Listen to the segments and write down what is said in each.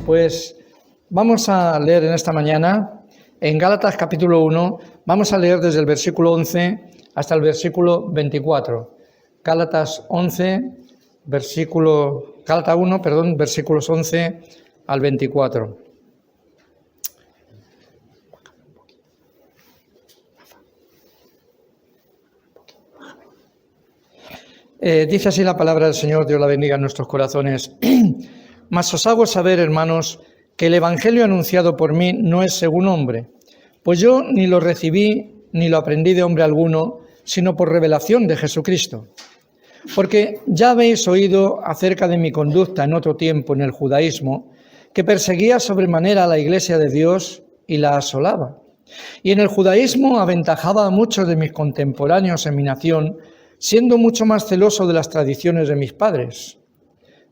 Pues vamos a leer en esta mañana, en Gálatas capítulo 1, vamos a leer desde el versículo 11 hasta el versículo 24. Gálatas 1, versículos 11 al 24. Dice así la palabra del Señor, Dios la bendiga en nuestros corazones. Mas os hago saber, hermanos, que el evangelio anunciado por mí no es según hombre, pues yo ni lo recibí ni lo aprendí de hombre alguno, sino por revelación de Jesucristo. Porque ya habéis oído acerca de mi conducta en otro tiempo en el judaísmo, que perseguía sobremanera a la iglesia de Dios y la asolaba. Y en el judaísmo aventajaba a muchos de mis contemporáneos en mi nación, siendo mucho más celoso de las tradiciones de mis padres.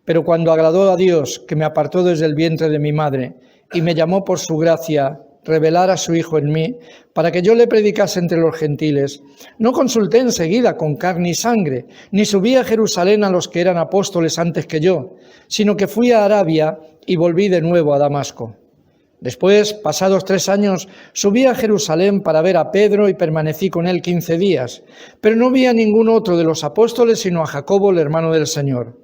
Pero cuando agradó a Dios, que me apartó desde el vientre de mi madre y me llamó por su gracia, revelar a su Hijo en mí, para que yo le predicase entre los gentiles, no consulté enseguida con carne y sangre, ni subí a Jerusalén a los que eran apóstoles antes que yo, sino que fui a Arabia y volví de nuevo a Damasco. Después, pasados 3 años, subí a Jerusalén para ver a Pedro y permanecí con él 15 días, pero no vi a ningún otro de los apóstoles sino a Jacobo, el hermano del Señor.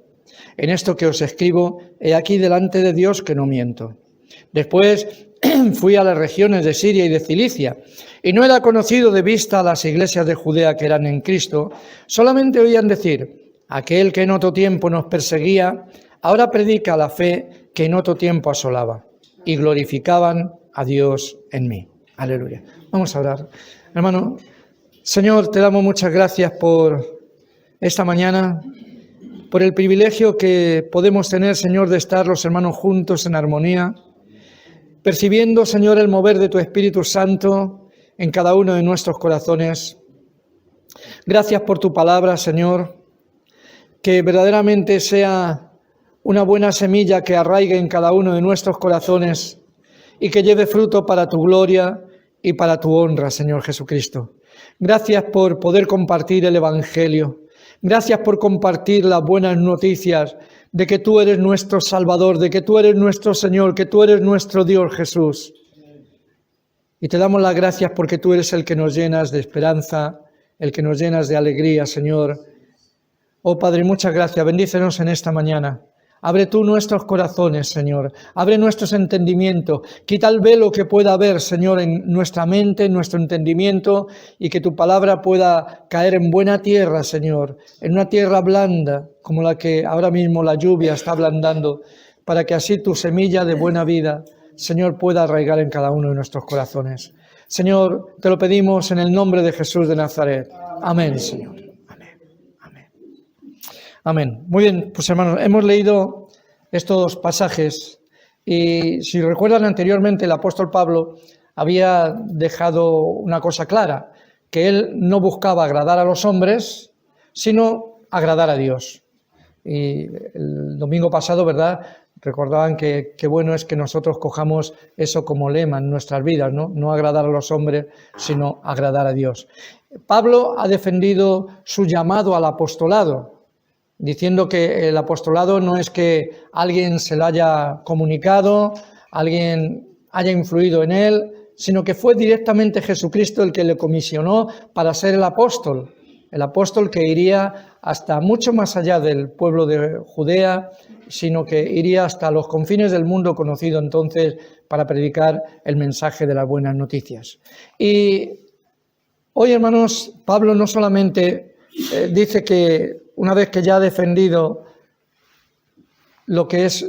En esto que os escribo, he aquí delante de Dios que no miento. Después fui a las regiones de Siria y de Cilicia, y no era conocido de vista a las iglesias de Judea que eran en Cristo, solamente oían decir, aquel que en otro tiempo nos perseguía, ahora predica la fe que en otro tiempo asolaba, y glorificaban a Dios en mí. Aleluya. Vamos a orar. Hermano, Señor, te damos muchas gracias por esta mañana, por el privilegio que podemos tener, Señor, de estar los hermanos juntos en armonía, percibiendo, Señor, el mover de tu Espíritu Santo en cada uno de nuestros corazones. Gracias por tu palabra, Señor, que verdaderamente sea una buena semilla que arraigue en cada uno de nuestros corazones y que lleve fruto para tu gloria y para tu honra, Señor Jesucristo. Gracias por poder compartir el Evangelio. Gracias por compartir las buenas noticias de que tú eres nuestro Salvador, de que tú eres nuestro Señor, que tú eres nuestro Dios Jesús. Y te damos las gracias porque tú eres el que nos llenas de esperanza, el que nos llenas de alegría, Señor. Oh Padre, muchas gracias. Bendícenos en esta mañana. Abre tú nuestros corazones, Señor. Abre nuestros entendimientos. Quita el velo que pueda haber, Señor, en nuestra mente, en nuestro entendimiento, y que tu palabra pueda caer en buena tierra, Señor, en una tierra blanda, como la que ahora mismo la lluvia está ablandando, para que así tu semilla de buena vida, Señor, pueda arraigar en cada uno de nuestros corazones. Señor, te lo pedimos en el nombre de Jesús de Nazaret. Amén, Señor. Amén. Muy bien, pues hermanos, hemos leído estos pasajes y si recuerdan anteriormente el apóstol Pablo había dejado una cosa clara, que él no buscaba agradar a los hombres, sino agradar a Dios. Y el domingo pasado, ¿verdad?, recordaban que bueno es que nosotros cojamos eso como lema en nuestras vidas, ¿no? No agradar a los hombres, sino agradar a Dios. Pablo ha defendido su llamado al apostolado, diciendo que el apostolado no es que alguien se lo haya comunicado, alguien haya influido en él, sino que fue directamente Jesucristo el que le comisionó para ser el apóstol que iría hasta mucho más allá del pueblo de Judea, sino que iría hasta los confines del mundo conocido entonces para predicar el mensaje de las buenas noticias. Y hoy, hermanos, Pablo no solamente dice que una vez que ya ha defendido lo que es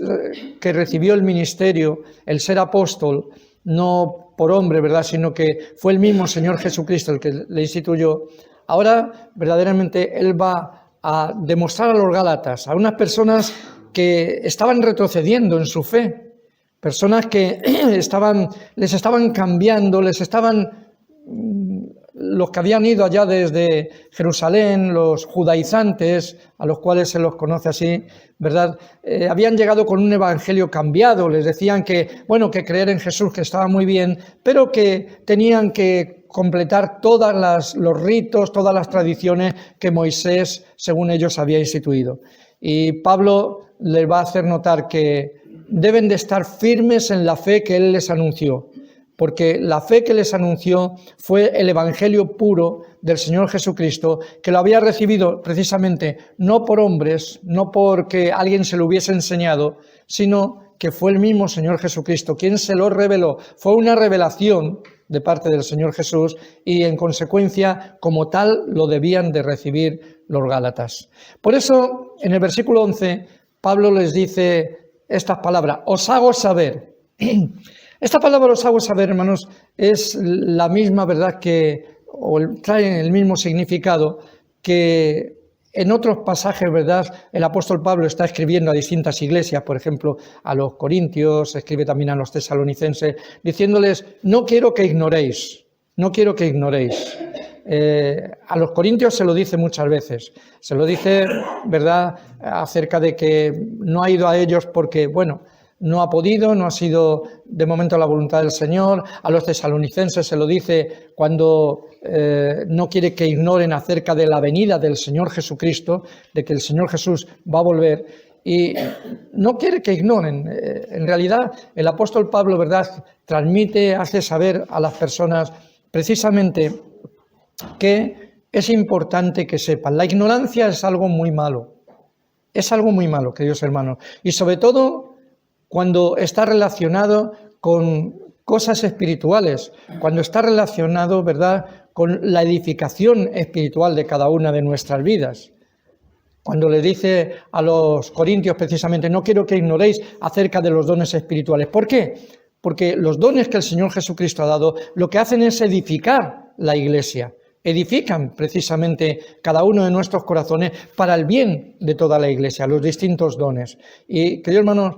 que recibió el ministerio, el ser apóstol, no por hombre, ¿verdad?, sino que fue el mismo Señor Jesucristo el que le instituyó, ahora verdaderamente él va a demostrar a los Gálatas, a unas personas que estaban retrocediendo en su fe, personas que les estaban cambiando, los que habían ido allá desde Jerusalén, los judaizantes, a los cuales se los conoce así, ¿verdad? Habían llegado con un evangelio cambiado, les decían que creer en Jesús que estaba muy bien, pero que tenían que completar todos los ritos, todas las tradiciones que Moisés, según ellos, había instituido. Y Pablo les va a hacer notar que deben de estar firmes en la fe que Él les anunció, porque la fe que les anunció fue el Evangelio puro del Señor Jesucristo, que lo había recibido precisamente no por hombres, no porque alguien se lo hubiese enseñado, sino que fue el mismo Señor Jesucristo quien se lo reveló. Fue una revelación de parte del Señor Jesús y en consecuencia como tal lo debían de recibir los gálatas. Por eso en el versículo 11 Pablo les dice estas palabras: os hago saber. Esta palabra os hago saber, hermanos, es la misma verdad o trae el mismo significado que en otros pasajes, ¿verdad? El apóstol Pablo está escribiendo a distintas iglesias, por ejemplo, a los corintios, escribe también a los tesalonicenses, diciéndoles: no quiero que ignoréis, no quiero que ignoréis. A los corintios se lo dice muchas veces, se lo dice, ¿verdad?, acerca de que no ha ido a ellos porque, bueno, no ha podido, no ha sido de momento la voluntad del Señor. A los tesalonicenses se lo dice cuando no quiere que ignoren acerca de la venida del Señor Jesucristo, de que el Señor Jesús va a volver, y no quiere que ignoren. En realidad, el apóstol Pablo, ¿verdad?, transmite, hace saber a las personas precisamente que es importante que sepan. La ignorancia es algo muy malo. Es algo muy malo, queridos hermanos. Y sobre todo cuando está relacionado con cosas espirituales, cuando está relacionado, ¿verdad?, con la edificación espiritual de cada una de nuestras vidas. Cuando le dice a los corintios precisamente: no quiero que ignoréis acerca de los dones espirituales. ¿Por qué? Porque los dones que el Señor Jesucristo ha dado lo que hacen es edificar la iglesia. Edifican precisamente cada uno de nuestros corazones para el bien de toda la iglesia, los distintos dones. Y, queridos hermanos,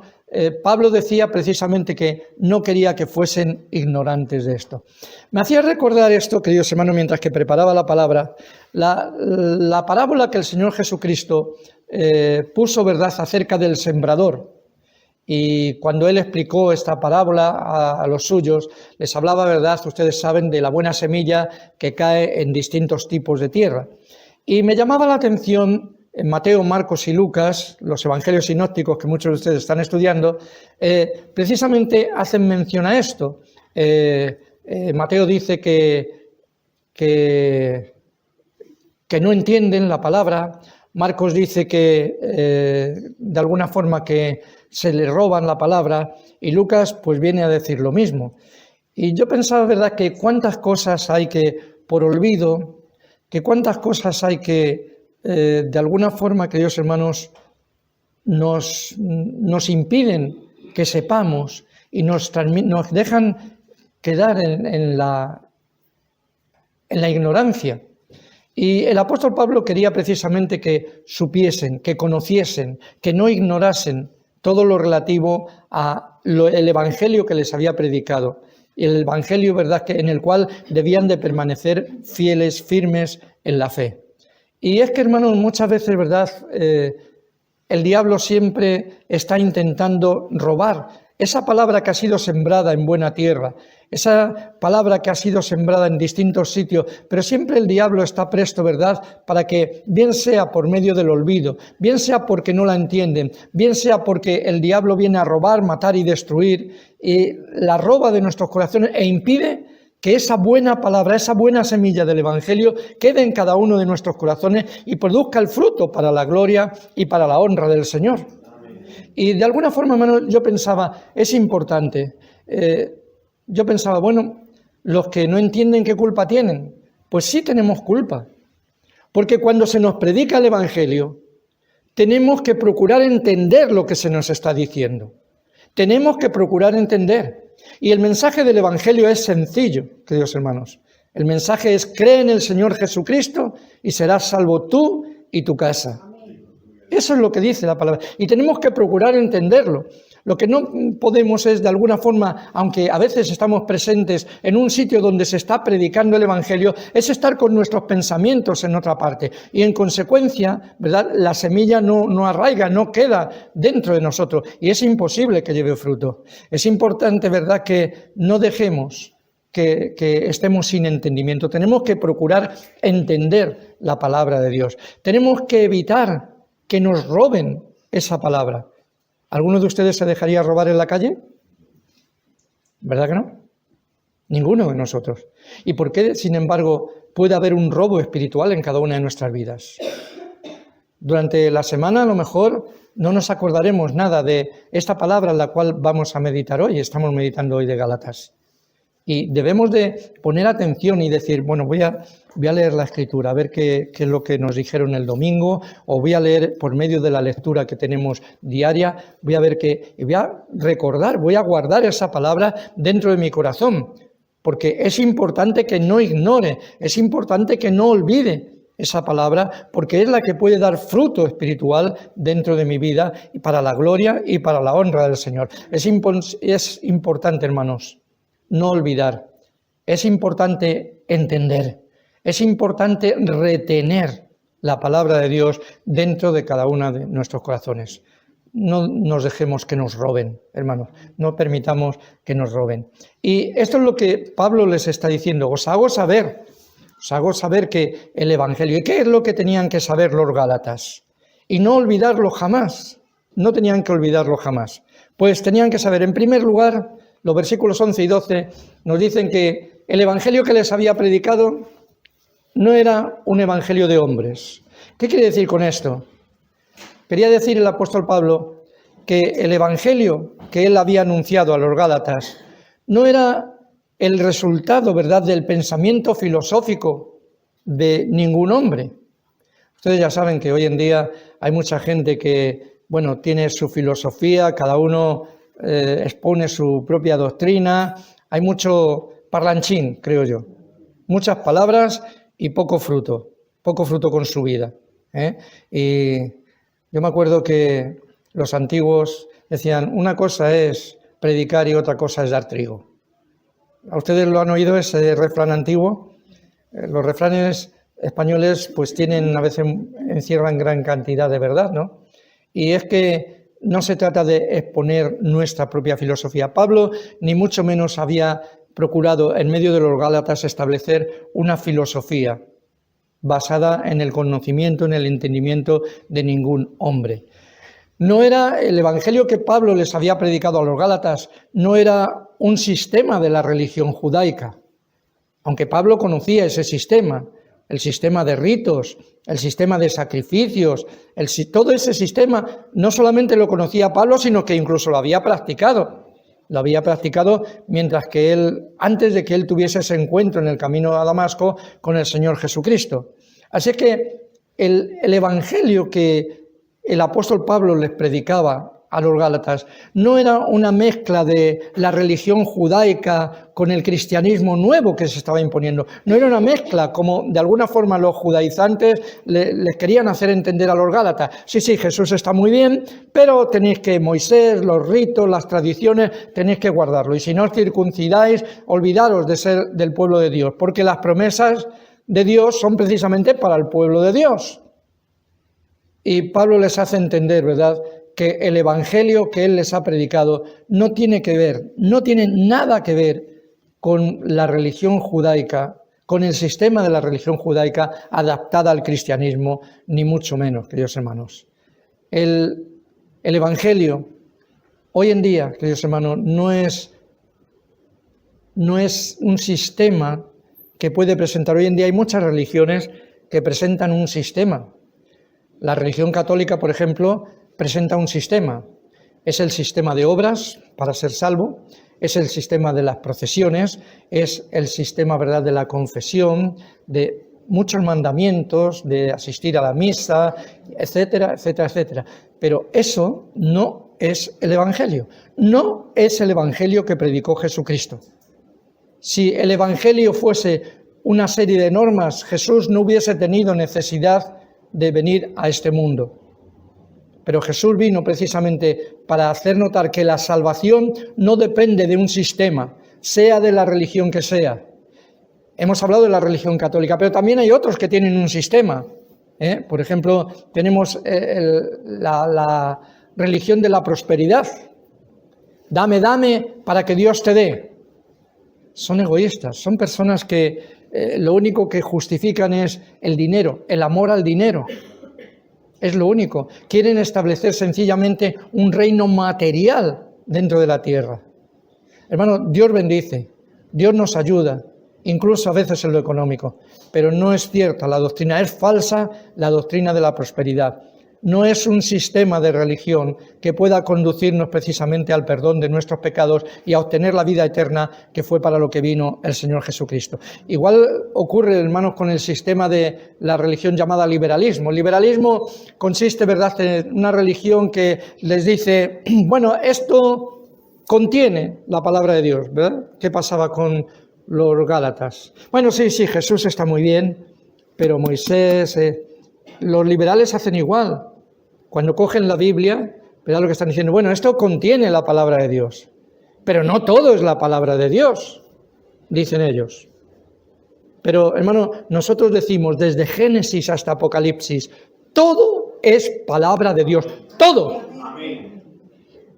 Pablo decía precisamente que no quería que fuesen ignorantes de esto. Me hacía recordar esto, queridos hermanos, mientras que preparaba la palabra, la parábola que el Señor Jesucristo puso, ¿verdad?, acerca del sembrador. Y cuando Él explicó esta parábola a los suyos, les hablaba, ¿verdad?, ustedes saben, de la buena semilla que cae en distintos tipos de tierra. Y me llamaba la atención en Mateo, Marcos y Lucas, los evangelios sinópticos que muchos de ustedes están estudiando, precisamente hacen mención a esto. Mateo dice que no entienden la palabra. Marcos dice que de alguna forma que se le roban la palabra, y Lucas pues viene a decir lo mismo. Y yo pensaba, ¿verdad?, que cuántas cosas hay que por olvido, que cuántas cosas hay que de alguna forma, queridos hermanos, nos impiden que sepamos y nos dejan quedar en la ignorancia. Y el apóstol Pablo quería precisamente que supiesen, que conociesen, que no ignorasen todo lo relativo al evangelio que les había predicado. El evangelio, ¿verdad?, en el cual debían de permanecer fieles, firmes en la fe. Y es que, hermanos, muchas veces, ¿verdad?, el diablo siempre está intentando robar esa palabra que ha sido sembrada en buena tierra, esa palabra que ha sido sembrada en distintos sitios, pero siempre el diablo está presto, ¿verdad?, para que, bien sea por medio del olvido, bien sea porque no la entienden, bien sea porque el diablo viene a robar, matar y destruir, y la roba de nuestros corazones e impide que esa buena palabra, esa buena semilla del Evangelio quede en cada uno de nuestros corazones y produzca el fruto para la gloria y para la honra del Señor. Y de alguna forma, hermano, yo pensaba, es importante. Yo pensaba, bueno, los que no entienden qué culpa tienen, pues sí tenemos culpa. Porque cuando se nos predica el Evangelio, tenemos que procurar entender lo que se nos está diciendo. Tenemos que procurar entender. Y el mensaje del Evangelio es sencillo, queridos hermanos. El mensaje es: cree en el Señor Jesucristo y serás salvo tú y tu casa. Eso es lo que dice la palabra. Y tenemos que procurar entenderlo. Lo que no podemos es, de alguna forma, aunque a veces estamos presentes en un sitio donde se está predicando el Evangelio, es estar con nuestros pensamientos en otra parte. Y en consecuencia, ¿verdad?, la semilla no arraiga, no queda dentro de nosotros. Y es imposible que lleve fruto. Es importante, ¿verdad?, que no dejemos que estemos sin entendimiento. Tenemos que procurar entender la palabra de Dios. Tenemos que evitar que nos roben esa palabra. ¿Alguno de ustedes se dejaría robar en la calle? ¿Verdad que no? Ninguno de nosotros. ¿Y por qué, sin embargo, puede haber un robo espiritual en cada una de nuestras vidas? Durante la semana a lo mejor no nos acordaremos nada de esta palabra en la cual vamos a meditar hoy. Estamos meditando hoy de Gálatas. Y debemos de poner atención y decir, bueno, voy a leer la Escritura, a ver qué es lo que nos dijeron el domingo, o voy a leer por medio de la lectura que tenemos diaria, voy a ver y voy a recordar, voy a guardar esa palabra dentro de mi corazón, porque es importante que no ignore, es importante que no olvide esa palabra, porque es la que puede dar fruto espiritual dentro de mi vida y para la gloria y para la honra del Señor. Es importante, hermanos, no olvidar, es importante entender, es importante retener la palabra de Dios dentro de cada uno de nuestros corazones. No nos dejemos que nos roben, hermanos, no permitamos que nos roben. Y esto es lo que Pablo les está diciendo, os hago saber que el Evangelio, ¿y qué es lo que tenían que saber los Gálatas? Y no olvidarlo jamás, no tenían que olvidarlo jamás. Pues tenían que saber, en primer lugar, los versículos 11 y 12 nos dicen que el evangelio que les había predicado no era un evangelio de hombres. ¿Qué quiere decir con esto? Quería decir el apóstol Pablo que el evangelio que él había anunciado a los Gálatas no era el resultado, ¿verdad?, del pensamiento filosófico de ningún hombre. Ustedes ya saben que hoy en día hay mucha gente que, bueno, tiene su filosofía, cada uno expone su propia doctrina, hay mucho parlanchín, creo yo, muchas palabras y poco fruto con su vida, ¿eh? Y yo me acuerdo que los antiguos decían, una cosa es predicar y otra cosa es dar trigo. ¿A ustedes lo han oído ese refrán antiguo? Los refranes españoles pues tienen, a veces encierran gran cantidad de verdad, ¿no? Y es que no se trata de exponer nuestra propia filosofía. Pablo ni mucho menos había procurado en medio de los Gálatas establecer una filosofía basada en el conocimiento, en el entendimiento de ningún hombre. No era el evangelio que Pablo les había predicado a los Gálatas, no era un sistema de la religión judaica, aunque Pablo conocía ese sistema, el sistema de ritos, el sistema de sacrificios, todo ese sistema no solamente lo conocía Pablo, sino que incluso lo había practicado. Lo había practicado mientras que él, antes de que él tuviese ese encuentro en el camino a Damasco con el Señor Jesucristo. Así que el evangelio que el apóstol Pablo les predicaba a los Gálatas no era una mezcla de la religión judaica con el cristianismo nuevo que se estaba imponiendo. No era una mezcla como de alguna forma los judaizantes les querían hacer entender a los Gálatas. Sí, Jesús está muy bien, pero tenéis que Moisés, los ritos, las tradiciones, tenéis que guardarlo. Y si no os circuncidáis, olvidaros de ser del pueblo de Dios, porque las promesas de Dios son precisamente para el pueblo de Dios. Y Pablo les hace entender, ¿verdad?, que el evangelio que él les ha predicado no tiene nada que ver con la religión judaica, con el sistema de la religión judaica adaptada al cristianismo, ni mucho menos, queridos hermanos. El evangelio hoy en día, queridos hermanos, no es un sistema que puede presentar. Hoy en día hay muchas religiones que presentan un sistema. La religión católica, por ejemplo, presenta un sistema. Es el sistema de obras para ser salvo, es el sistema de las procesiones, es el sistema, ¿verdad?, de la confesión, de muchos mandamientos, de asistir a la misa, etcétera, etcétera, etcétera. Pero eso no es el evangelio. No es el evangelio que predicó Jesucristo. Si el evangelio fuese una serie de normas, Jesús no hubiese tenido necesidad de venir a este mundo. Pero Jesús vino precisamente para hacer notar que la salvación no depende de un sistema, sea de la religión que sea. Hemos hablado de la religión católica, pero también hay otros que tienen un sistema. Por ejemplo, tenemos la religión de la prosperidad. Dame para que Dios te dé. Son egoístas, son personas que lo único que justifican es el dinero, el amor al dinero. Es lo único. Quieren establecer sencillamente un reino material dentro de la tierra. Hermano, Dios bendice, Dios nos ayuda, incluso a veces en lo económico, pero no es cierta la doctrina, es falsa la doctrina de la prosperidad. No es un sistema de religión que pueda conducirnos precisamente al perdón de nuestros pecados y a obtener la vida eterna, que fue para lo que vino el Señor Jesucristo. Igual ocurre, hermanos, con el sistema de la religión llamada liberalismo. El liberalismo consiste, ¿verdad?, en una religión que les dice, bueno, esto contiene la palabra de Dios, ¿verdad? ¿Qué pasaba con los Gálatas? Bueno, sí, Jesús está muy bien, pero Moisés... Los liberales hacen igual. Cuando cogen la Biblia, ¿verdad?, lo que están diciendo, bueno, esto contiene la palabra de Dios, pero no todo es la palabra de Dios, dicen ellos. Pero, hermano, nosotros decimos desde Génesis hasta Apocalipsis, todo es palabra de Dios, todo.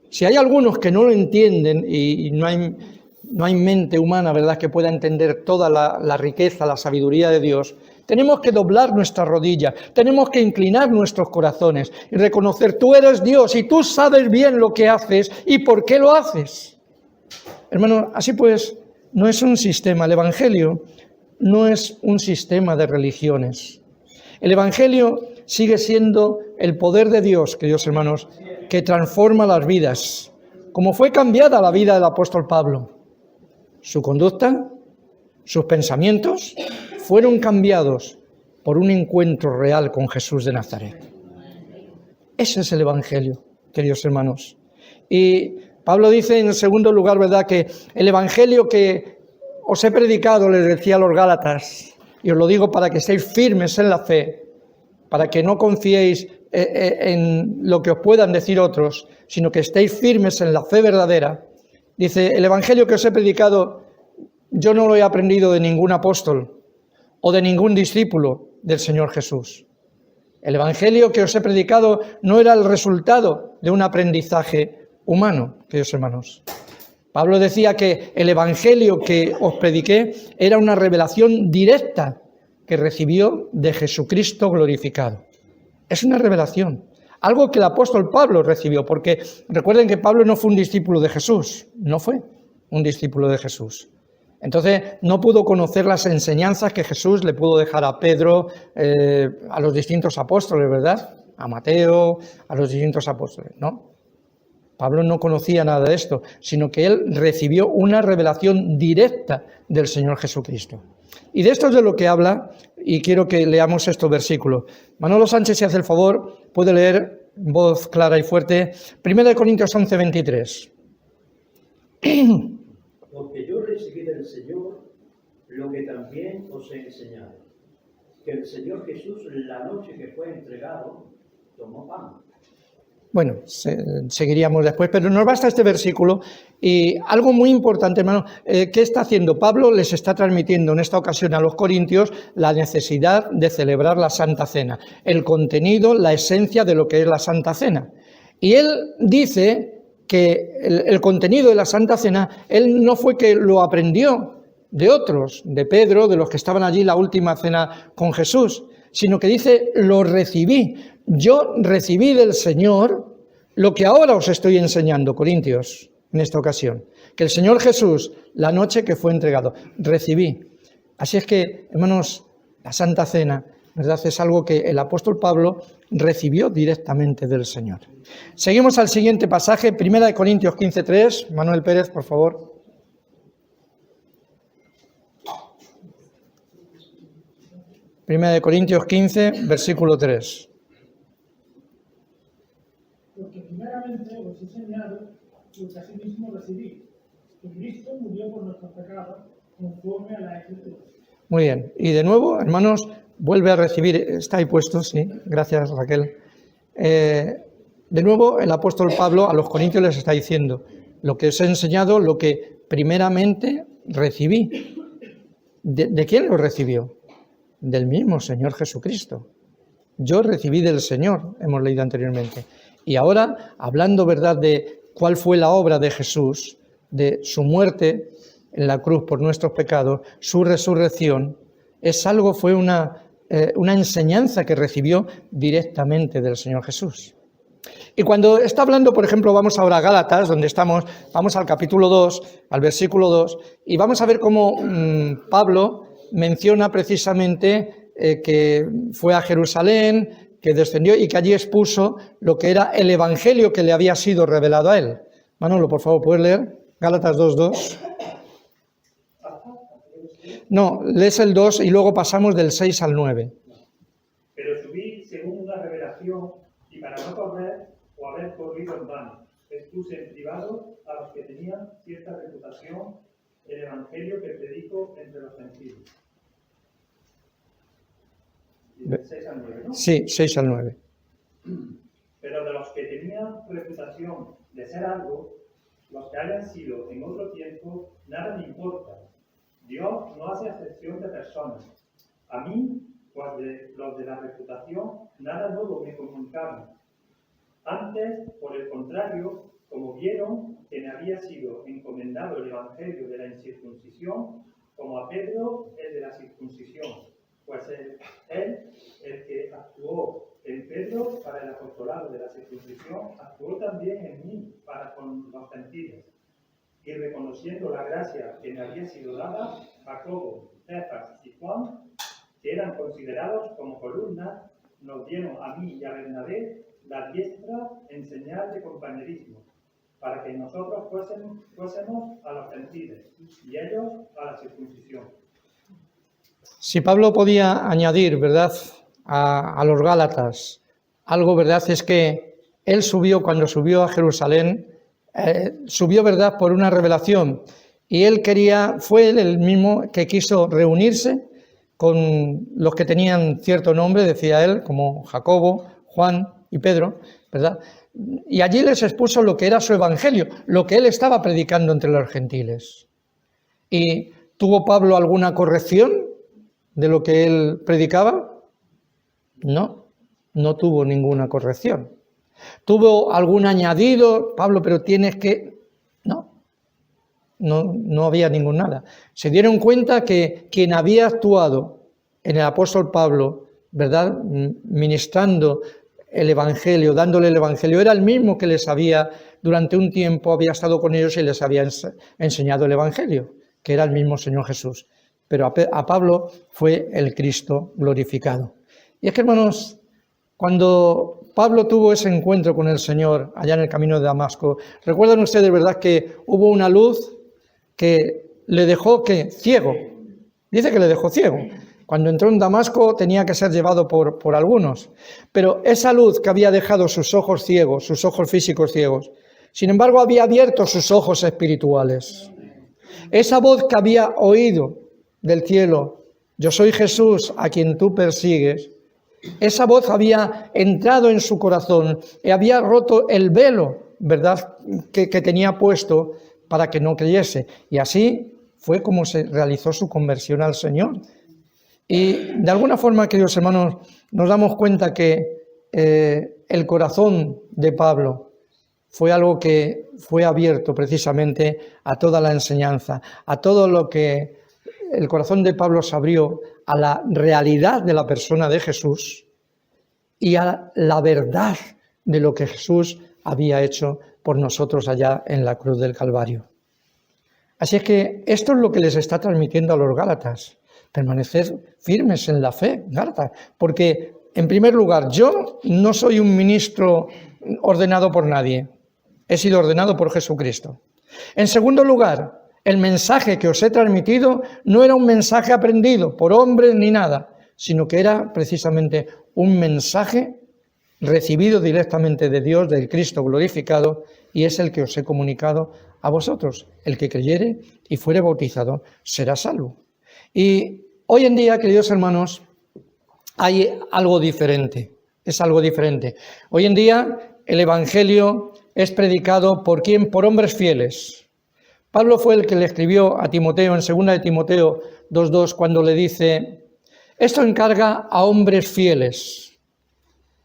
Si hay algunos que no lo entienden y no hay mente humana, ¿verdad?, que pueda entender toda la riqueza, la sabiduría de Dios, tenemos que doblar nuestra rodilla, tenemos que inclinar nuestros corazones y reconocer, tú eres Dios y tú sabes bien lo que haces y por qué lo haces. Hermano, así pues, no es un sistema, el Evangelio no es un sistema de religiones. El Evangelio sigue siendo el poder de Dios, queridos hermanos, que transforma las vidas, como fue cambiada la vida del apóstol Pablo. Su conducta, sus pensamientos fueron cambiados por un encuentro real con Jesús de Nazaret. Ese es el Evangelio, queridos hermanos. Y Pablo dice en segundo lugar, ¿verdad?, que el Evangelio que os he predicado, les decía a los Gálatas, y os lo digo para que estéis firmes en la fe, para que no confiéis en lo que os puedan decir otros, sino que estéis firmes en la fe verdadera. Dice, el Evangelio que os he predicado, yo no lo he aprendido de ningún apóstol o de ningún discípulo del Señor Jesús. El Evangelio que os he predicado no era el resultado de un aprendizaje humano, queridos hermanos. Pablo decía que el Evangelio que os prediqué era una revelación directa que recibió de Jesucristo glorificado. Es una revelación, algo que el apóstol Pablo recibió, porque recuerden que Pablo no fue un discípulo de Jesús, no fue un discípulo de Jesús. Entonces no pudo conocer las enseñanzas que Jesús le pudo dejar a Pedro, a los distintos apóstoles, ¿verdad? A Mateo, a los distintos apóstoles, ¿no? Pablo no conocía nada de esto, sino que él recibió una revelación directa del Señor Jesucristo. Y de esto es de lo que habla, y quiero que leamos estos versículos. Manolo Sánchez, si hace el favor, puede leer en voz clara y fuerte, 1 Corintios 11, 23. Porque yo recibí del Señor lo que también os he enseñado, que el Señor Jesús, la noche que fue entregado, tomó pan. Bueno, seguiríamos después, pero nos basta este versículo y algo muy importante, hermano, ¿qué está haciendo? Pablo les está transmitiendo en esta ocasión a los corintios la necesidad de celebrar la Santa Cena, el contenido, la esencia de lo que es la Santa Cena. Y él dice que el contenido de la Santa Cena, él no fue que lo aprendió de otros, de Pedro, de los que estaban allí la última cena con Jesús, sino que dice, lo recibí. Yo recibí del Señor lo que ahora os estoy enseñando, Corintios, en esta ocasión. Que el Señor Jesús, la noche que fue entregado, recibí. Así es que, hermanos, la Santa Cena, ¿verdad?, es algo que el apóstol Pablo recibió directamente del Señor. Seguimos al siguiente pasaje, 1 Corintios 15:3. Manuel Pérez, por favor. Primera de Corintios 15, versículo 3. Porque primeramente os he enseñado lo que asimismo recibí, que Cristo murió por nuestros pecados, conforme a la Escritura. Muy bien. Y de nuevo, hermanos, vuelve a recibir, está ahí puesto, sí, gracias Raquel. De nuevo, el apóstol Pablo a los corintios les está diciendo, lo que os he enseñado, lo que primeramente recibí. ¿De quién lo recibió? Del mismo Señor Jesucristo. Yo recibí del Señor, hemos leído anteriormente. Y ahora, hablando, ¿verdad?, de cuál fue la obra de Jesús, de su muerte en la cruz por nuestros pecados, su resurrección, fue una una enseñanza que recibió directamente del Señor Jesús. Y cuando está hablando, por ejemplo, vamos ahora a Gálatas, donde estamos, vamos al capítulo 2, al versículo 2, y vamos a ver cómo Pablo menciona precisamente que fue a Jerusalén, que descendió y que allí expuso lo que era el evangelio que le había sido revelado a él. Manolo, por favor, ¿puedes leer? Gálatas 2:2. No, lees el 2 y luego pasamos del 6 al 9. Pero subí según una revelación, y para no correr o haber corrido en vano, expuse en privado a los que tenían cierta reputación el evangelio que predico entre los gentiles. Del 6 al 9, ¿no? Sí, 6 al 9. Pero de los que tenían reputación de ser algo, los que hayan sido en otro tiempo, nada me importa. Dios no hace acepción de personas. A mí, pues de los de la reputación, nada nuevo me comunicaron. Antes, por el contrario, como vieron que me había sido encomendado el evangelio de la incircuncisión, como a Pedro el de la circuncisión, pues él, el que actuó en Pedro para el apostolado de la circuncisión, actuó también en mí para con los gentiles. Y reconociendo la gracia que me había sido dada, Jacobo, Cefas y Juan, que eran considerados como columnas, nos dieron a mí y a Bernabé la diestra en señal de compañerismo, para que nosotros fuésemos a los gentiles y ellos a la circuncisión. Si Pablo podía añadir, ¿verdad?, a los Gálatas algo, ¿verdad?, es que él subió, cuando subió a Jerusalén, subió, ¿verdad?, por una revelación, y él fue él el mismo que quiso reunirse con los que tenían cierto nombre, decía él, como Jacobo, Juan y Pedro, ¿verdad?, y allí les expuso lo que era su evangelio, lo que él estaba predicando entre los gentiles. ¿Y tuvo Pablo alguna corrección de lo que él predicaba? No, no tuvo ninguna corrección. ¿Tuvo algún añadido? Pablo, pero tienes que... No había ningún nada. Se dieron cuenta que quien había actuado en el apóstol Pablo, ¿verdad?, ministrando el evangelio, dándole el evangelio, era el mismo que les había, durante un tiempo había estado con ellos y les había enseñado el evangelio, que era el mismo Señor Jesús. Pero a Pablo fue el Cristo glorificado. Y es que, hermanos, cuando Pablo tuvo ese encuentro con el Señor allá en el camino de Damasco, recuerdan ustedes, ¿verdad?, que hubo una luz que le dejó ciego. Dice que le dejó ciego. Cuando entró en Damasco tenía que ser llevado por algunos. Pero esa luz que había dejado sus ojos ciegos, sus ojos físicos ciegos, sin embargo había abierto sus ojos espirituales. Esa voz que había oído del cielo, yo soy Jesús a quien tú persigues, esa voz había entrado en su corazón y había roto el velo, ¿verdad?, que tenía puesto para que no creyese. Y así fue como se realizó su conversión al Señor. Y de alguna forma, queridos hermanos, nos damos cuenta que el corazón de Pablo fue algo que fue abierto precisamente a toda la enseñanza, a todo lo que el corazón de Pablo se abrió a la realidad de la persona de Jesús y a la verdad de lo que Jesús había hecho por nosotros allá en la cruz del Calvario. Así es que esto es lo que les está transmitiendo a los Gálatas. Permanecer firmes en la fe, Gálatas, porque en primer lugar, yo no soy un ministro ordenado por nadie, he sido ordenado por Jesucristo. En segundo lugar, el mensaje que os he transmitido no era un mensaje aprendido por hombres ni nada, sino que era precisamente un mensaje recibido directamente de Dios, del Cristo glorificado, y es el que os he comunicado a vosotros. El que creyere y fuere bautizado será salvo. Y hoy en día, queridos hermanos, hay algo diferente, es algo diferente. Hoy en día el Evangelio es predicado ¿por quién? Por hombres fieles. Pablo fue el que le escribió a Timoteo en 2 de Timoteo 2:2 cuando le dice, esto encarga a hombres fieles,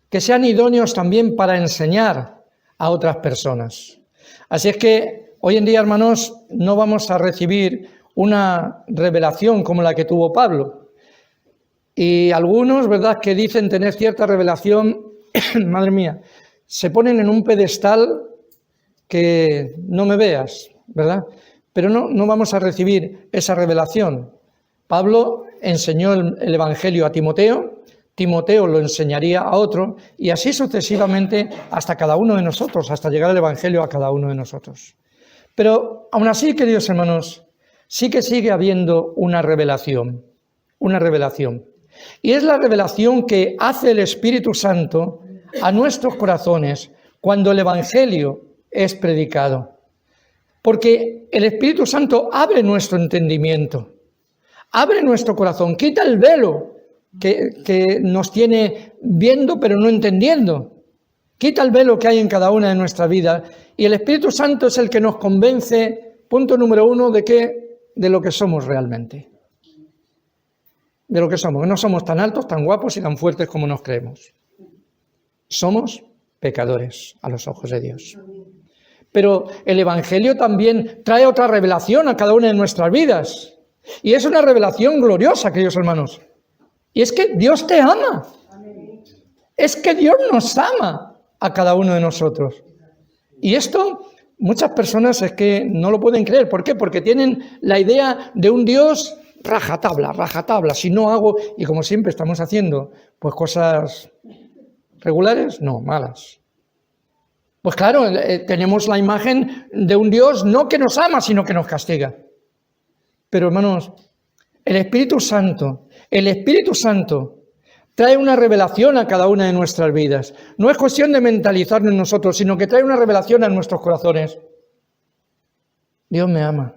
que sean idóneos también para enseñar a otras personas. Así es que hoy en día, hermanos, no vamos a recibir una revelación como la que tuvo Pablo. Y algunos, ¿verdad?, que dicen tener cierta revelación, madre mía, se ponen en un pedestal que no me veas, ¿verdad? Pero no vamos a recibir esa revelación. Pablo enseñó el Evangelio a Timoteo, Timoteo lo enseñaría a otro, y así sucesivamente hasta cada uno de nosotros, hasta llegar el Evangelio a cada uno de nosotros. Pero aún así, queridos hermanos, sí que sigue habiendo una revelación. Y es la revelación que hace el Espíritu Santo a nuestros corazones cuando el Evangelio es predicado. Porque el Espíritu Santo abre nuestro entendimiento, abre nuestro corazón, quita el velo que nos tiene viendo pero no entendiendo. Quita el velo que hay en cada una de nuestras vidas y el Espíritu Santo es el que nos convence, punto número 1, de lo que somos realmente. De lo que somos, que no somos tan altos, tan guapos y tan fuertes como nos creemos. Somos pecadores a los ojos de Dios. Pero el Evangelio también trae otra revelación a cada una de nuestras vidas. Y es una revelación gloriosa, queridos hermanos. Y es que Dios te ama. Es que Dios nos ama a cada uno de nosotros. Y esto muchas personas es que no lo pueden creer. ¿Por qué? Porque tienen la idea de un Dios rajatabla. Si no hago, y como siempre estamos haciendo, pues cosas regulares, no, malas. Pues claro, tenemos la imagen de un Dios no que nos ama, sino que nos castiga. Pero hermanos, el Espíritu Santo trae una revelación a cada una de nuestras vidas. No es cuestión de mentalizarnos nosotros, sino que trae una revelación a nuestros corazones. Dios me ama.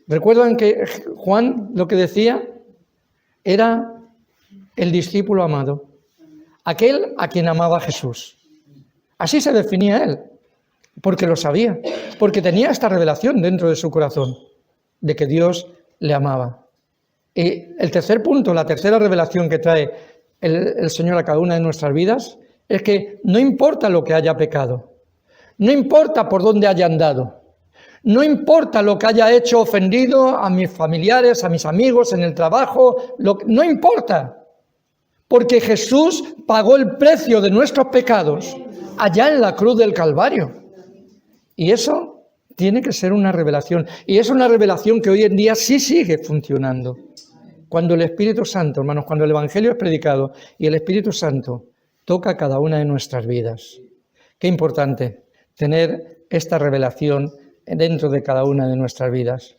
¿Recuerdan que Juan lo que decía? Era el discípulo amado, aquel a quien amaba Jesús. Así se definía él, porque lo sabía, porque tenía esta revelación dentro de su corazón, de que Dios le amaba. Y el tercer punto, la tercera revelación que trae el Señor a cada una de nuestras vidas, es que no importa lo que haya pecado, no importa por dónde haya andado, no importa lo que haya hecho ofendido a mis familiares, a mis amigos, en el trabajo, no importa, porque Jesús pagó el precio de nuestros pecados allá en la cruz del Calvario. Y eso tiene que ser una revelación. Y es una revelación que hoy en día sí sigue funcionando. Cuando el Espíritu Santo, hermanos, cuando el Evangelio es predicado y el Espíritu Santo toca cada una de nuestras vidas. Qué importante tener esta revelación dentro de cada una de nuestras vidas.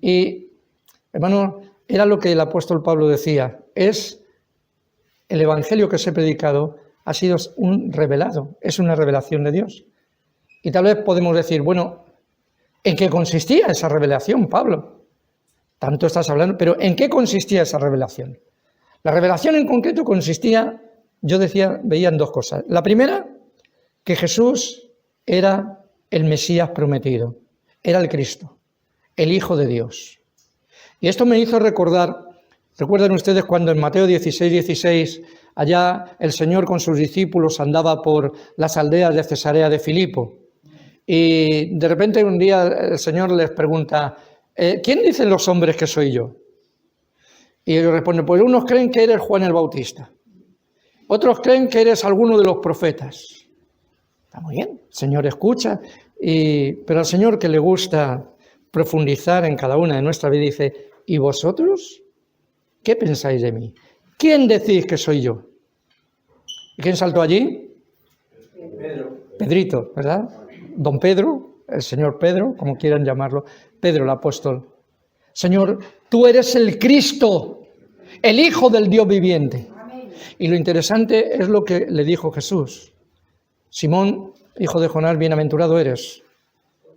Y, hermano, era lo que el apóstol Pablo decía, es el Evangelio que os he predicado ha sido un revelado, es una revelación de Dios. Y tal vez podemos decir, bueno, ¿en qué consistía esa revelación, Pablo? Tanto estás hablando, pero ¿en qué consistía esa revelación? La revelación en concreto consistía, yo decía, veía en dos cosas. La primera, que Jesús era el Mesías prometido, era el Cristo, el Hijo de Dios. Y esto me hizo recordar, recuerdan ustedes cuando en Mateo 16, allá el Señor con sus discípulos andaba por las aldeas de Cesarea de Filipo. Y de repente un día el Señor les pregunta, ¿quién dicen los hombres que soy yo? Y ellos responden, pues unos creen que eres Juan el Bautista, otros creen que eres alguno de los profetas. Está muy bien, el Señor escucha, pero al Señor que le gusta profundizar en cada una de nuestras vidas dice, ¿y vosotros qué pensáis de mí? ¿Quién decís que soy yo? ¿Y quién saltó allí? Pedrito, ¿verdad? Don Pedro, el señor Pedro, como quieran llamarlo, Pedro el apóstol. Señor, tú eres el Cristo, el Hijo del Dios viviente. Y lo interesante es lo que le dijo Jesús. Simón, hijo de Jonás, bienaventurado eres,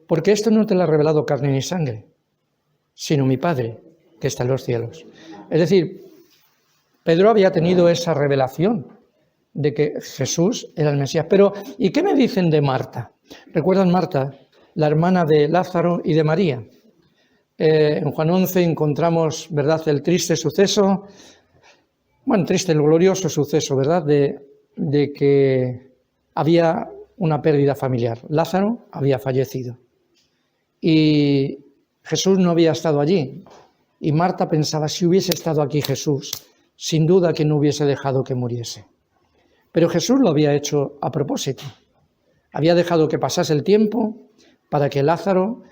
porque esto no te lo ha revelado carne ni sangre, sino mi Padre, que está en los cielos. Es decir, Pedro había tenido esa revelación de que Jesús era el Mesías. Pero, ¿y qué me dicen de Marta? ¿Recuerdan Marta, la hermana de Lázaro y de María? En Juan 11 encontramos, ¿verdad?, el triste suceso, triste, el glorioso suceso, ¿verdad?, de que había una pérdida familiar. Lázaro había fallecido y Jesús no había estado allí. Y Marta pensaba, si hubiese estado aquí Jesús, sin duda que no hubiese dejado que muriese. Pero Jesús lo había hecho a propósito. Había dejado que pasase el tiempo para que Lázaro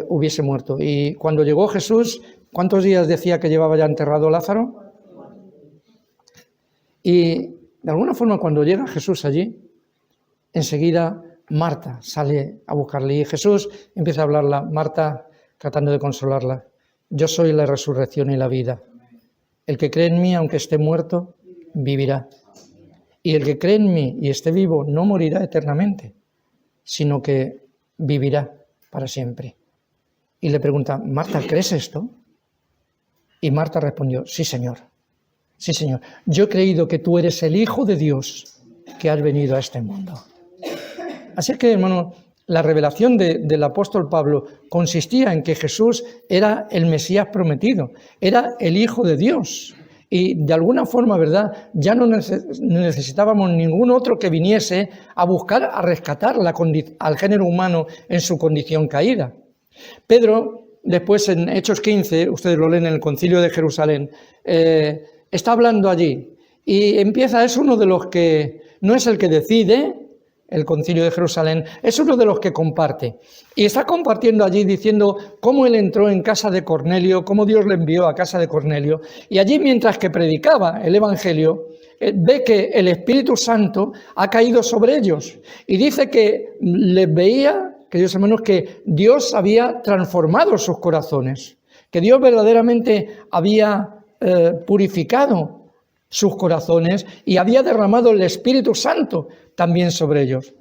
hubiese muerto. Y cuando llegó Jesús, ¿cuántos días decía que llevaba ya enterrado Lázaro? Y de alguna forma cuando llega Jesús allí, enseguida Marta sale a buscarle y Jesús empieza a hablarla, Marta tratando de consolarla. Yo soy la resurrección y la vida. El que cree en mí, aunque esté muerto, vivirá. Y el que cree en mí y esté vivo no morirá eternamente, sino que vivirá para siempre. Y le pregunta, Marta, ¿crees esto? Y Marta respondió, sí, Señor. Sí, Señor. Yo he creído que tú eres el Hijo de Dios que has venido a este mundo. Así que, hermano, la revelación del apóstol Pablo consistía en que Jesús era el Mesías prometido, era el Hijo de Dios. Y de alguna forma, ¿verdad?, ya no necesitábamos ningún otro que viniese a buscar, a rescatar al género humano en su condición caída. Pedro, después en Hechos 15, ustedes lo leen en el Concilio de Jerusalén, está hablando allí y empieza, es uno de los que, no es el que decide, el Concilio de Jerusalén, es uno de los que comparte. Y está compartiendo allí diciendo cómo él entró en casa de Cornelio, cómo Dios le envió a casa de Cornelio. Y allí, mientras que predicaba el Evangelio, ve que el Espíritu Santo ha caído sobre ellos. Y dice que les veía, queridos hermanos, que Dios había transformado sus corazones, que Dios verdaderamente había purificado sus corazones y había derramado el Espíritu Santo también sobre ellos.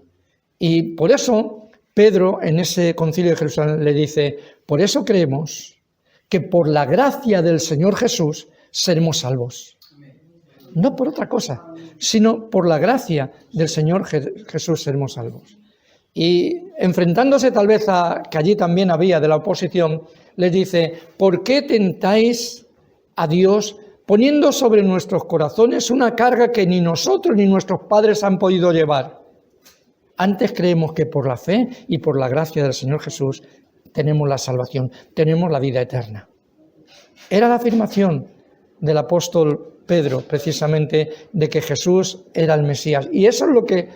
Y por eso Pedro en ese Concilio de Jerusalén le dice, por eso creemos que por la gracia del Señor Jesús seremos salvos. No por otra cosa, sino por la gracia del Señor Jesús seremos salvos. Y enfrentándose tal vez a que allí también había de la oposición, les dice, ¿por qué tentáis a Dios poniendo sobre nuestros corazones una carga que ni nosotros ni nuestros padres han podido llevar? Antes creemos que por la fe y por la gracia del Señor Jesús tenemos la salvación, tenemos la vida eterna. Era la afirmación del apóstol Pedro, precisamente, de que Jesús era el Mesías. Y eso es lo que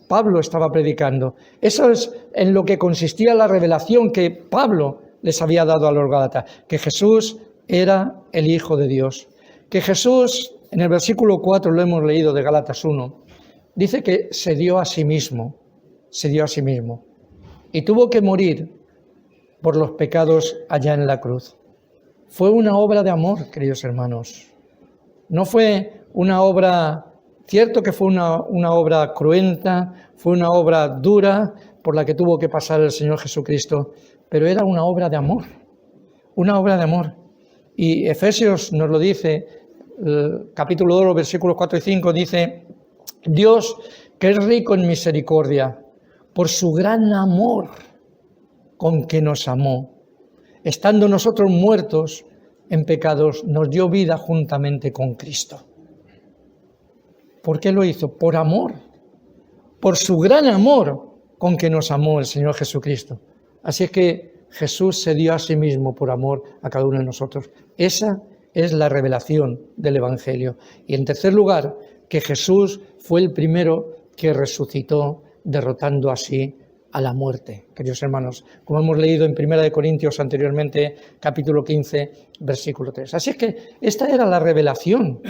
Pablo estaba predicando. Eso es en lo que consistía la revelación que Pablo les había dado a los Gálatas, que Jesús era el Hijo de Dios. Que Jesús, en el versículo 4 lo hemos leído de Gálatas 1, dice que se dio a sí mismo y tuvo que morir por los pecados allá en la cruz. Fue una obra de amor, queridos hermanos. No fue una obra, cierto que fue una obra cruenta, fue una obra dura por la que tuvo que pasar el Señor Jesucristo, pero era una obra de amor, una obra de amor. Y Efesios nos lo dice, capítulo 2, versículos 4 y 5, dice, Dios, que es rico en misericordia, por su gran amor con que nos amó, estando nosotros muertos en pecados, nos dio vida juntamente con Cristo. ¿Por qué lo hizo? Por amor, por su gran amor con que nos amó el Señor Jesucristo. Así es que Jesús se dio a sí mismo por amor a cada uno de nosotros. Esa es la revelación del Evangelio. Y en tercer lugar, que Jesús fue el primero que resucitó, derrotando así a la muerte, queridos hermanos, como hemos leído en 1 Corintios anteriormente, capítulo 15, versículo 3. Así es que esta era la revelación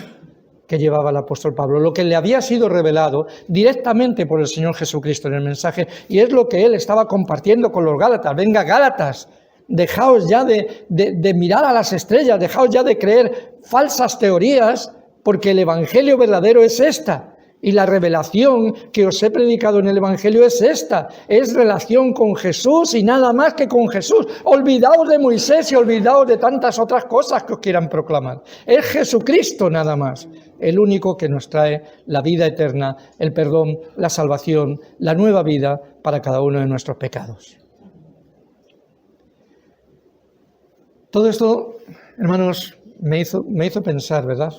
que llevaba el apóstol Pablo, lo que le había sido revelado directamente por el Señor Jesucristo en el mensaje, y es lo que él estaba compartiendo con los Gálatas. Venga, Gálatas, dejaos ya de mirar a las estrellas, dejaos ya de creer falsas teorías, porque el Evangelio verdadero es esta. Y la revelación que os he predicado en el Evangelio es esta, es relación con Jesús y nada más que con Jesús. Olvidaos de Moisés y olvidaos de tantas otras cosas que os quieran proclamar. Es Jesucristo nada más, el único que nos trae la vida eterna, el perdón, la salvación, la nueva vida para cada uno de nuestros pecados. Todo esto, hermanos, me hizo pensar, ¿verdad?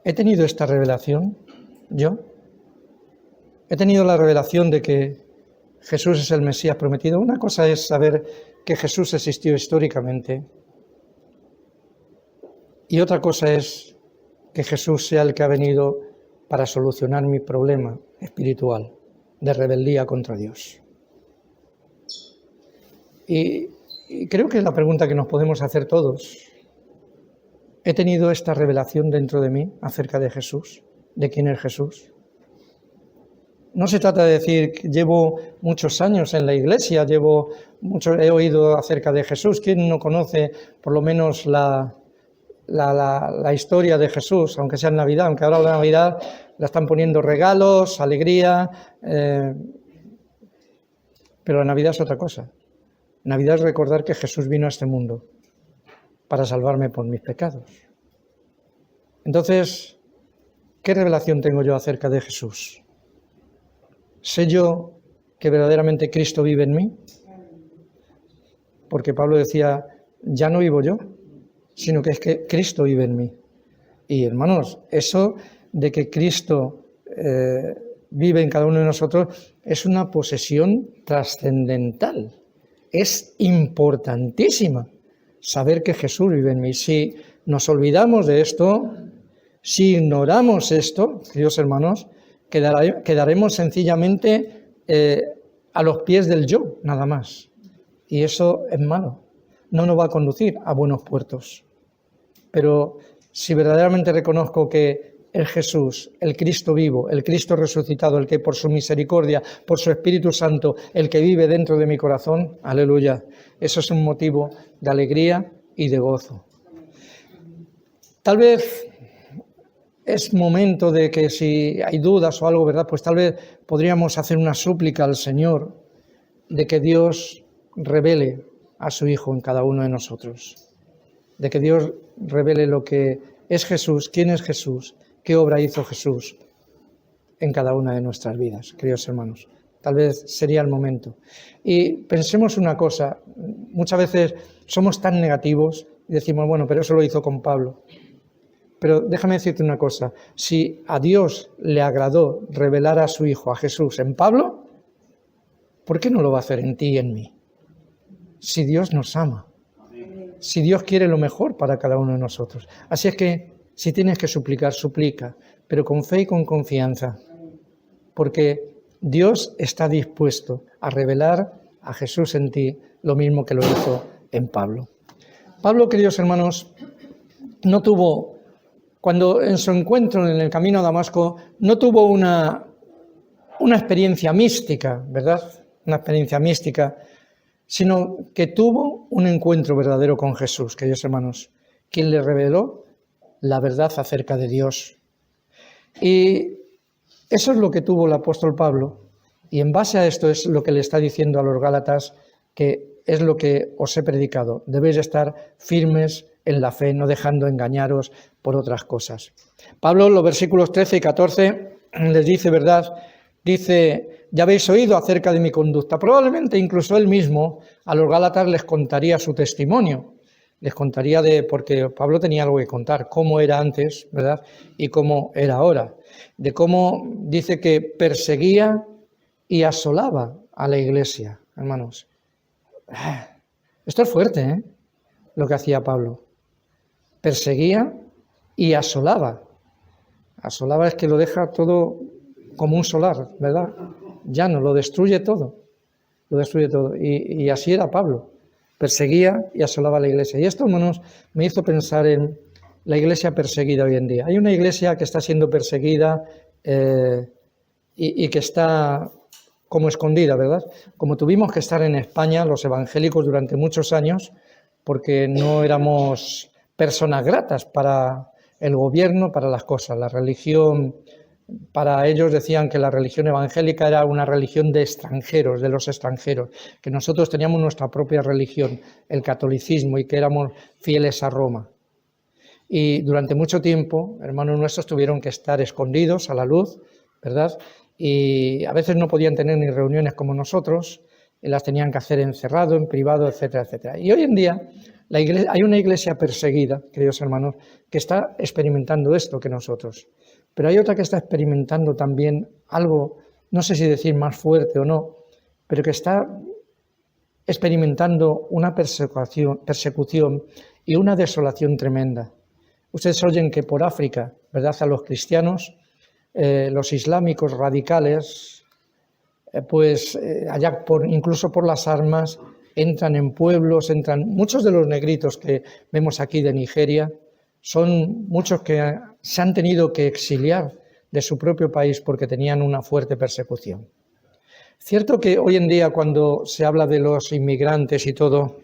¿He tenido esta revelación yo? ¿He tenido la revelación de que Jesús es el Mesías prometido? Una cosa es saber que Jesús existió históricamente. Y otra cosa es que Jesús sea el que ha venido para solucionar mi problema espiritual de rebeldía contra Dios. Y creo que es la pregunta que nos podemos hacer todos. ¿He tenido esta revelación dentro de mí acerca de Jesús? ¿De quién es Jesús? No se trata de decir que llevo muchos años en la iglesia, he oído acerca de Jesús. ¿Quién no conoce por lo menos la historia de Jesús, aunque sea en Navidad? Aunque ahora la Navidad la están poniendo regalos, alegría, pero la Navidad es otra cosa. Navidad es recordar que Jesús vino a este mundo para salvarme por mis pecados. Entonces, ¿qué revelación tengo yo acerca de Jesús? ¿Sé yo que verdaderamente Cristo vive en mí? Porque Pablo decía, ya no vivo yo, sino que es que Cristo vive en mí. Y hermanos, eso de que Cristo vive en cada uno de nosotros es una posesión trascendental. Es importantísima saber que Jesús vive en mí. Si nos olvidamos de esto, si ignoramos esto, queridos hermanos, quedaremos sencillamente a los pies del yo, nada más. Y eso es malo. No nos va a conducir a buenos puertos. Pero si verdaderamente reconozco que el Jesús, el Cristo vivo, el Cristo resucitado, el que por su misericordia, por su Espíritu Santo, el que vive dentro de mi corazón, aleluya, eso es un motivo de alegría y de gozo. Tal vez es momento de que si hay dudas o algo, ¿verdad? Pues tal vez podríamos hacer una súplica al Señor de que Dios revele a su Hijo en cada uno de nosotros, de que Dios revele lo que es Jesús, quién es Jesús, qué obra hizo Jesús en cada una de nuestras vidas, queridos hermanos. Tal vez sería el momento. Y pensemos una cosa, muchas veces somos tan negativos y decimos, bueno, pero eso lo hizo con Pablo. Pero déjame decirte una cosa, si a Dios le agradó revelar a su Hijo, a Jesús, en Pablo, ¿por qué no lo va a hacer en ti y en mí? Si Dios nos ama, si Dios quiere lo mejor para cada uno de nosotros. Así es que si tienes que suplicar, suplica, pero con fe y con confianza, porque Dios está dispuesto a revelar a Jesús en ti lo mismo que lo hizo en Pablo. Pablo, queridos hermanos, no tuvo, cuando en su encuentro en el camino a Damasco, no tuvo una experiencia mística, ¿verdad? Una experiencia mística, sino que tuvo un encuentro verdadero con Jesús, queridos hermanos, quien le reveló la verdad acerca de Dios. Y eso es lo que tuvo el apóstol Pablo, y en base a esto es lo que le está diciendo a los Gálatas, que es lo que os he predicado. Debéis estar firmes en la fe, no dejando engañaros por otras cosas. Pablo, en los versículos 13 y 14, les dice, ¿verdad? Dice, ya habéis oído acerca de mi conducta. Probablemente incluso él mismo a los Gálatas les contaría su testimonio. Les contaría porque Pablo tenía algo que contar, cómo era antes, ¿verdad? Y cómo era ahora. De cómo dice que perseguía y asolaba a la iglesia, hermanos. Esto es fuerte, ¿eh? Lo que hacía Pablo. Perseguía y asolaba. Asolaba es que lo deja todo como un solar, ¿verdad? Llano, lo destruye todo. Lo destruye todo. Y así era Pablo. Perseguía y asolaba a la iglesia. Y esto, hermanos, me hizo pensar en la iglesia perseguida hoy en día. Hay una iglesia que está siendo perseguida y que está como escondida, ¿verdad? Como tuvimos que estar en España, los evangélicos, durante muchos años, porque no éramos personas gratas para el gobierno, para las cosas. La religión, para ellos decían que la religión evangélica era una religión de extranjeros, de los extranjeros, que nosotros teníamos nuestra propia religión, el catolicismo, y que éramos fieles a Roma. Y durante mucho tiempo, hermanos nuestros tuvieron que estar escondidos a la luz, ¿verdad? Y a veces no podían tener ni reuniones como nosotros, y las tenían que hacer encerrado, en privado, etcétera, etcétera. Y hoy en día hay una iglesia perseguida, queridos hermanos, que está experimentando esto que nosotros. Pero hay otra que está experimentando también algo, no sé si decir más fuerte o no, pero que está experimentando una persecución y una desolación tremenda. Ustedes oyen que por África, ¿verdad?, a los cristianos, los islámicos radicales, allá incluso por las armas, entran en pueblos, muchos de los negritos que vemos aquí de Nigeria, son muchos que se han tenido que exiliar de su propio país porque tenían una fuerte persecución. Cierto que hoy en día cuando se habla de los inmigrantes y todo,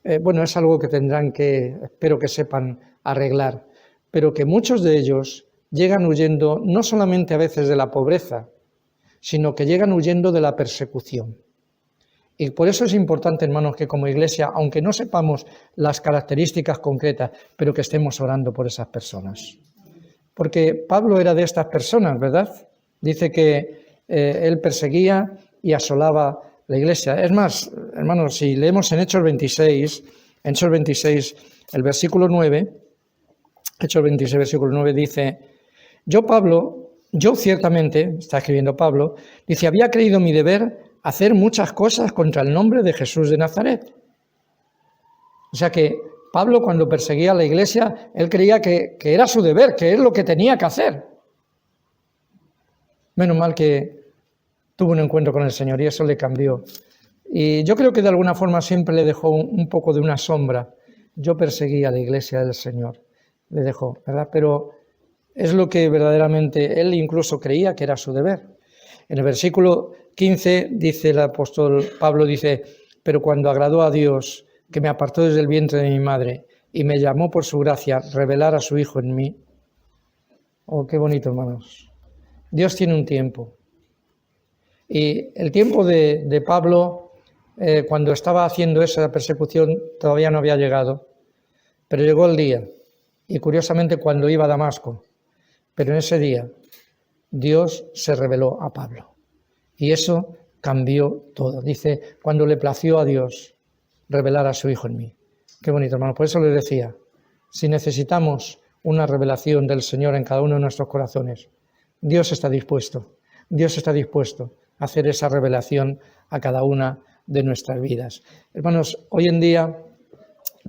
es algo que tendrán que, espero que sepan arreglar, pero que muchos de ellos llegan huyendo no solamente a veces de la pobreza, sino que llegan huyendo de la persecución. Y por eso es importante, hermanos, que como Iglesia, aunque no sepamos las características concretas, pero que estemos orando por esas personas. Porque Pablo era de estas personas, ¿verdad? Dice que él perseguía y asolaba la Iglesia. Es más, hermanos, si leemos en Hechos 26, el versículo 9, Hechos 26, versículo 9 dice: yo ciertamente, está escribiendo Pablo, dice, había creído mi deber hacer muchas cosas contra el nombre de Jesús de Nazaret. O sea que Pablo, cuando perseguía a la Iglesia, él creía que era su deber, que es lo que tenía que hacer. Menos mal que tuvo un encuentro con el Señor y eso le cambió. Y yo creo que de alguna forma siempre le dejó un poco de una sombra. Yo perseguí a la Iglesia del Señor, le dejó, ¿verdad? Pero es lo que verdaderamente él incluso creía que era su deber. En el versículo 15 dice el apóstol Pablo, dice, pero cuando agradó a Dios, que me apartó desde el vientre de mi madre y me llamó por su gracia, revelar a su Hijo en mí. Oh, qué bonito, hermanos. Dios tiene un tiempo. Y el tiempo de Pablo, cuando estaba haciendo esa persecución, todavía no había llegado. Pero llegó el día. Y curiosamente cuando iba a Damasco. Pero en ese día, Dios se reveló a Pablo. Y eso cambió todo. Dice, cuando le plació a Dios revelar a su Hijo en mí. Qué bonito, hermano. Por eso le decía, si necesitamos una revelación del Señor en cada uno de nuestros corazones, Dios está dispuesto a hacer esa revelación a cada una de nuestras vidas. Hermanos, hoy en día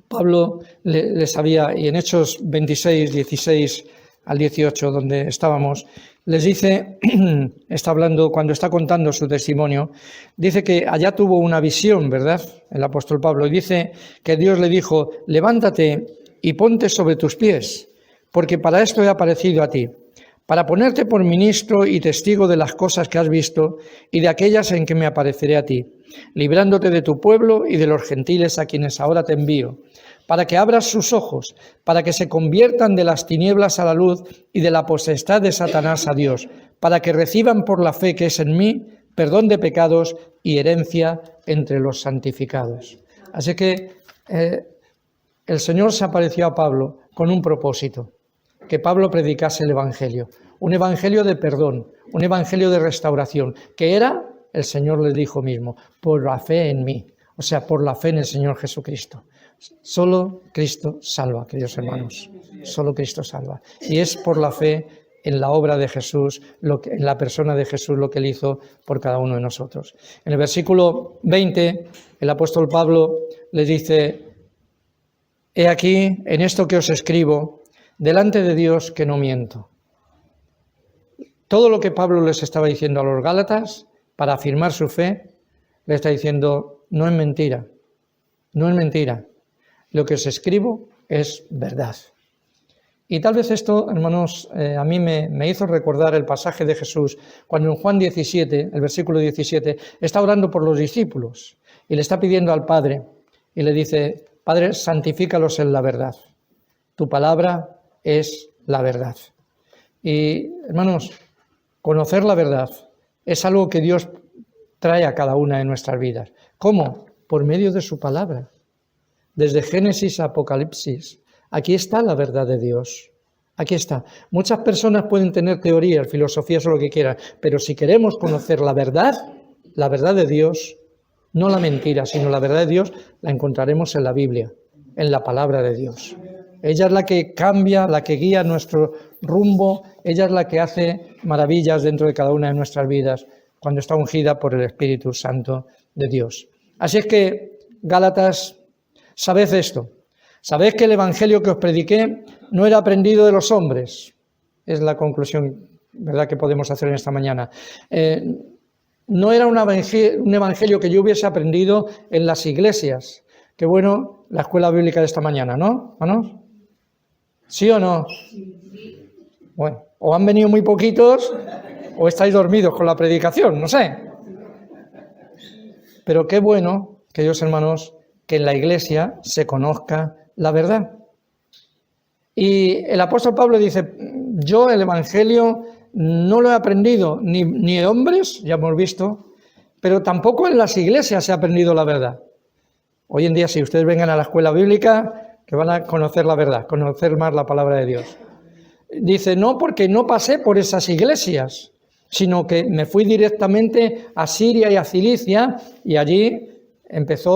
Pablo les había, y en Hechos 26, 16 al 18, donde estábamos, les dice, está hablando, cuando está contando su testimonio, dice que allá tuvo una visión, ¿verdad?, el apóstol Pablo, y dice que Dios le dijo, levántate y ponte sobre tus pies, porque para esto he aparecido a ti, para ponerte por ministro y testigo de las cosas que has visto y de aquellas en que me apareceré a ti, librándote de tu pueblo y de los gentiles a quienes ahora te envío, para que abras sus ojos, para que se conviertan de las tinieblas a la luz y de la potestad de Satanás a Dios, para que reciban por la fe que es en mí perdón de pecados y herencia entre los santificados. Así que el Señor se apareció a Pablo con un propósito, que Pablo predicase el Evangelio, un Evangelio de perdón, un Evangelio de restauración, que era, el Señor le dijo mismo, por la fe en mí, o sea, por la fe en el Señor Jesucristo. Solo Cristo salva, queridos hermanos, solo Cristo salva. Y es por la fe en la obra de Jesús, en la persona de Jesús, lo que Él hizo por cada uno de nosotros. En el versículo 20, el apóstol Pablo le dice, he aquí, en esto que os escribo, delante de Dios que no miento. Todo lo que Pablo les estaba diciendo a los Gálatas, para afirmar su fe, le está diciendo, no es mentira, no es mentira. Lo que os escribo es verdad. Y tal vez esto, hermanos, a mí me hizo recordar el pasaje de Jesús, cuando en Juan 17, el versículo 17, está orando por los discípulos y le está pidiendo al Padre y le dice, Padre, santifícalos en la verdad. Tu palabra es la verdad. Y, hermanos, conocer la verdad es algo que Dios trae a cada una de nuestras vidas. ¿Cómo? Por medio de su palabra. Desde Génesis a Apocalipsis, aquí está la verdad de Dios. Aquí está. Muchas personas pueden tener teorías, filosofías o lo que quieran, pero si queremos conocer la verdad de Dios, no la mentira, sino la verdad de Dios, la encontraremos en la Biblia, en la palabra de Dios. Ella es la que cambia, la que guía nuestro rumbo, ella es la que hace maravillas dentro de cada una de nuestras vidas, cuando está ungida por el Espíritu Santo de Dios. Así es que Gálatas, sabed esto, sabed que el evangelio que os prediqué no era aprendido de los hombres. Es la conclusión, ¿verdad?, que podemos hacer en esta mañana. No era un evangelio que yo hubiese aprendido en las iglesias. Qué bueno la escuela bíblica de esta mañana, ¿no? ¿Hermanos? ¿Sí o no? Bueno, o han venido muy poquitos o estáis dormidos con la predicación, no sé. Pero qué bueno, queridos hermanos, que en la iglesia se conozca la verdad. Y el apóstol Pablo dice, yo el evangelio no lo he aprendido ni de hombres, ya hemos visto, pero tampoco en las iglesias he aprendido la verdad. Hoy en día, si ustedes vengan a la escuela bíblica, que van a conocer la verdad, conocer más la palabra de Dios. Dice, no porque no pasé por esas iglesias, sino que me fui directamente a Siria y a Cilicia y allí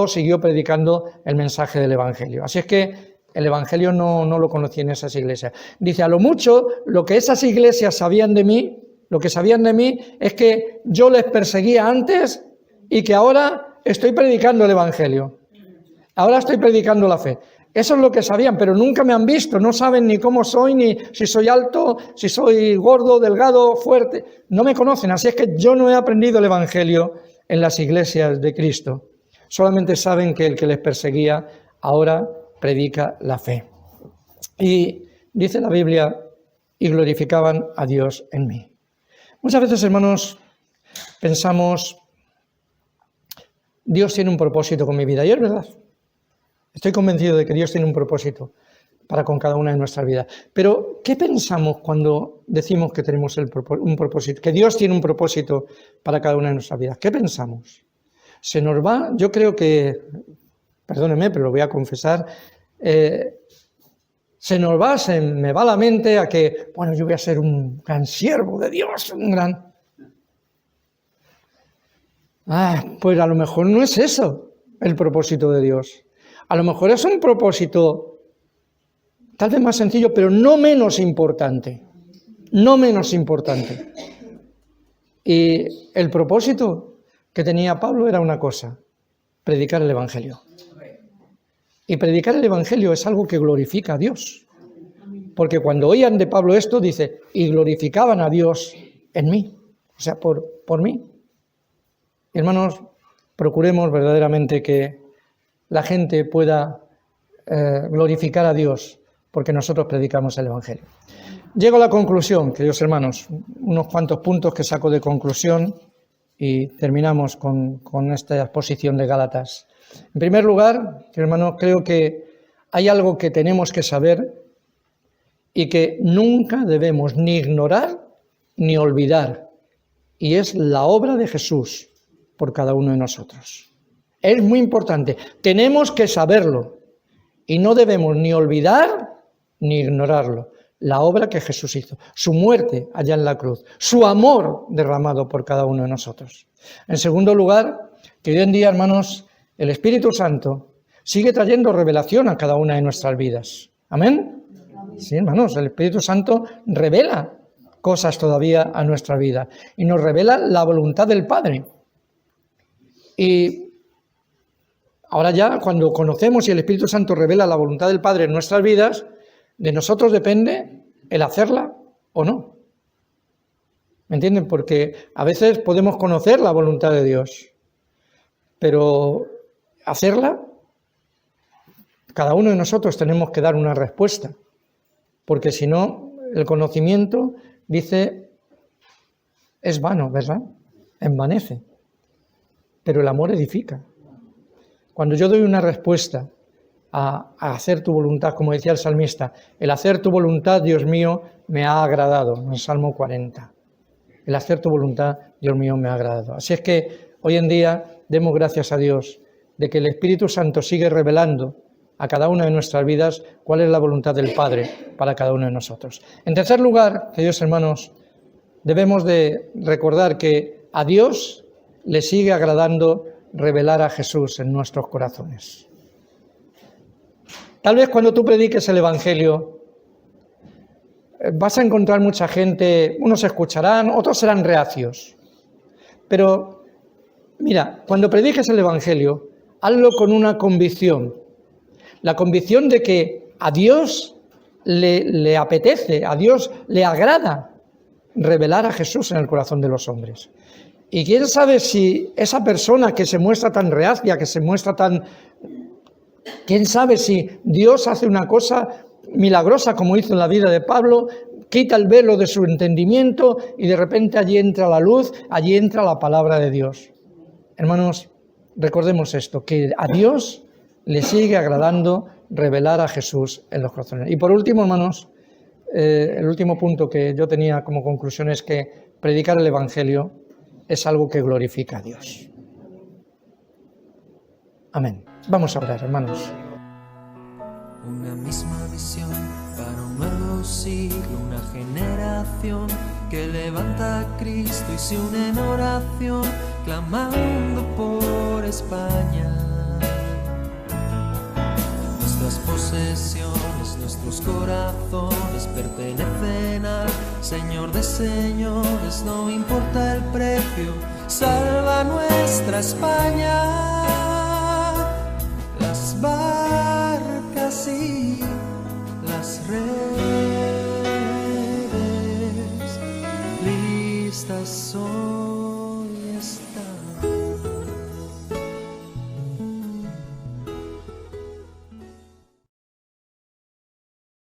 siguió predicando el mensaje del evangelio. Así es que el evangelio no lo conocí en esas iglesias. Dice, a lo mucho, lo que esas iglesias sabían de mí, lo que sabían de mí es que yo les perseguía antes y que ahora estoy predicando el evangelio. Ahora estoy predicando la fe. Eso es lo que sabían, pero nunca me han visto, no saben ni cómo soy, ni si soy alto, si soy gordo, delgado, fuerte. No me conocen, así es que yo no he aprendido el evangelio en las iglesias de Cristo. Solamente saben que el que les perseguía ahora predica la fe. Y dice la Biblia, y glorificaban a Dios en mí. Muchas veces, hermanos, pensamos, Dios tiene un propósito con mi vida, y es verdad. Estoy convencido de que Dios tiene un propósito para con cada una de nuestras vidas. Pero, ¿qué pensamos cuando decimos que tenemos un propósito, que Dios tiene un propósito para cada una de nuestras vidas? ¿Qué pensamos? Se nos va, yo creo que, perdónenme, pero lo voy a confesar, se me va la mente a que, bueno, yo voy a ser un gran siervo de Dios, pues a lo mejor no es eso el propósito de Dios. A lo mejor es un propósito tal vez más sencillo, pero no menos importante. No menos importante. Y el propósito que tenía Pablo era una cosa, predicar el evangelio. Y predicar el evangelio es algo que glorifica a Dios. Porque cuando oían de Pablo esto, dice, y glorificaban a Dios en mí. O sea, por mí. Hermanos, procuremos verdaderamente que la gente pueda glorificar a Dios porque nosotros predicamos el evangelio. Llego a la conclusión, queridos hermanos, unos cuantos puntos que saco de conclusión y terminamos con esta exposición de Gálatas. En primer lugar, hermanos, creo que hay algo que tenemos que saber y que nunca debemos ni ignorar ni olvidar, y es la obra de Jesús por cada uno de nosotros. Es muy importante, tenemos que saberlo y no debemos ni olvidar ni ignorarlo. La obra que Jesús hizo, su muerte allá en la cruz, su amor derramado por cada uno de nosotros. En segundo lugar, que hoy en día, hermanos, el Espíritu Santo sigue trayendo revelación a cada una de nuestras vidas. ¿Amén? Sí, hermanos, el Espíritu Santo revela cosas todavía a nuestra vida y nos revela la voluntad del Padre. Y ahora ya, cuando conocemos y el Espíritu Santo revela la voluntad del Padre en nuestras vidas, de nosotros depende el hacerla o no. ¿Me entienden? Porque a veces podemos conocer la voluntad de Dios, pero hacerla, cada uno de nosotros tenemos que dar una respuesta, porque si no, el conocimiento, dice, es vano, ¿verdad? Envanece, pero el amor edifica. Cuando yo doy una respuesta a hacer tu voluntad, como decía el salmista, el hacer tu voluntad, Dios mío, me ha agradado, en el Salmo 40. El hacer tu voluntad, Dios mío, me ha agradado. Así es que hoy en día demos gracias a Dios de que el Espíritu Santo sigue revelando a cada una de nuestras vidas cuál es la voluntad del Padre para cada uno de nosotros. En tercer lugar, queridos hermanos, debemos de recordar que a Dios le sigue agradando revelar a Jesús en nuestros corazones. Tal vez cuando tú prediques el evangelio vas a encontrar mucha gente, unos escucharán, otros serán reacios. Pero mira, cuando prediques el evangelio, hazlo con una convicción. La convicción de que a Dios le apetece, a Dios le agrada revelar a Jesús en el corazón de los hombres. Y quién sabe si esa persona que se muestra tan reacia, que se muestra tan... quién sabe si Dios hace una cosa milagrosa como hizo en la vida de Pablo, quita el velo de su entendimiento y de repente allí entra la luz, allí entra la palabra de Dios. Hermanos, recordemos esto, que a Dios le sigue agradando revelar a Jesús en los corazones. Y por último, hermanos, el último punto que yo tenía como conclusión es que predicar el Evangelio es algo que glorifica a Dios. Amén. Vamos a orar, hermanos. Una misma visión para un nuevo siglo, una generación que levanta a Cristo y se une en oración, clamando por España. Nuestras posesiones, nuestros corazones pertenecen al Señor de señores, no importa el precio, salva nuestra España. Las barcas y las redes listas son.